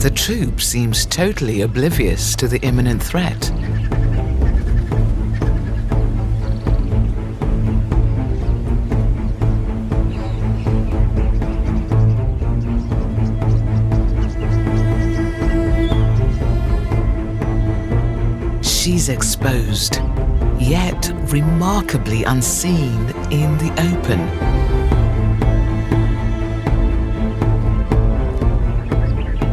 The troop seems totally oblivious to the imminent threat. She's exposed, yet remarkably unseen in the open.